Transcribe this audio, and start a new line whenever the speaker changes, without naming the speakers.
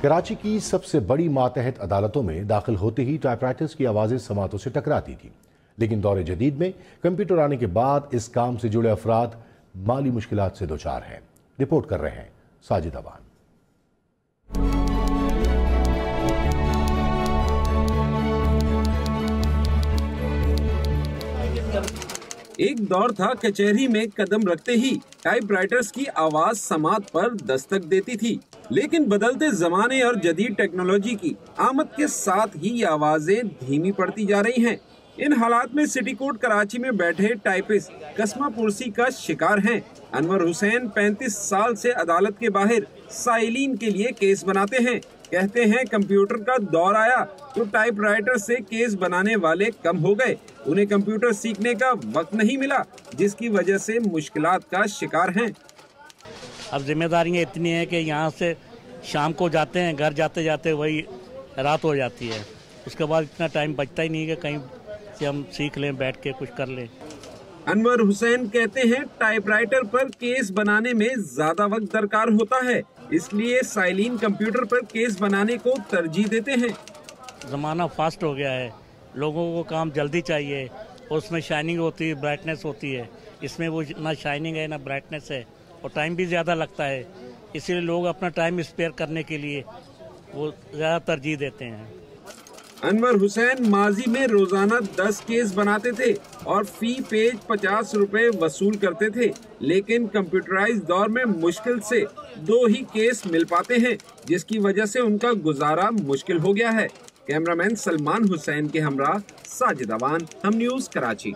कराची की सबसे बड़ी मातहत अदालतों में दाखिल होते ही टाइपराइटर्स की आवाज़ें समातों से टकराती थी, लेकिन दौर जदीद में कंप्यूटर आने के बाद इस काम से जुड़े अफराद माली मुश्किलात से दोचार हैं। रिपोर्ट कर रहे हैं साजिद अवान।
एक दौर था कचहरी में कदम रखते ही टाइपराइटर्स की आवाज समात पर दस्तक देती थी, लेकिन बदलते जमाने और जदीद टेक्नोलॉजी की आमद के साथ ही ये आवाजें धीमी पड़ती जा रही हैं। इन हालात में सिटी कोर्ट कराची में बैठे टाइपिस्ट कस्मा पुरसी का शिकार हैं। अनवर हुसैन 35 साल से अदालत के बाहर साइलिन के लिए केस बनाते हैं। कहते हैं कंप्यूटर का दौर आया तो टाइपराइटर से केस बनाने वाले कम हो गए। उन्हें कंप्यूटर सीखने का वक्त नहीं मिला, जिसकी वजह से मुश्किलात का शिकार हैं।
अब जिम्मेदारियां इतनी हैं कि यहाँ से शाम को जाते हैं, घर जाते जाते वही रात हो जाती है। उसके बाद इतना टाइम बचता ही नहीं कि कहीं से हम सीख लें, बैठ के कुछ कर लें।
अनवर हुसैन कहते हैं टाइपराइटर पर केस बनाने में ज्यादा वक्त दरकार होता है, इसलिए साइलिन कंप्यूटर पर केस बनाने को तरजीह देते हैं।
ज़माना फास्ट हो गया है, लोगों को काम जल्दी चाहिए और उसमें शाइनिंग होती है, ब्राइटनेस होती है। इसमें वो ना शाइनिंग है ना ब्राइटनेस है और टाइम भी ज़्यादा लगता है, इसलिए लोग अपना टाइम स्पेयर करने के लिए वो ज़्यादा तरजीह देते हैं।
अनवर हुसैन माजी में रोजाना 10 केस बनाते थे और फी पेज 50 रुपए वसूल करते थे, लेकिन कंप्यूटराइज्ड दौर में मुश्किल से 2 ही केस मिल पाते हैं, जिसकी वजह से उनका गुजारा मुश्किल हो गया है। कैमरामैन सलमान हुसैन के हमरा साजिद अवान, हम न्यूज़ कराची।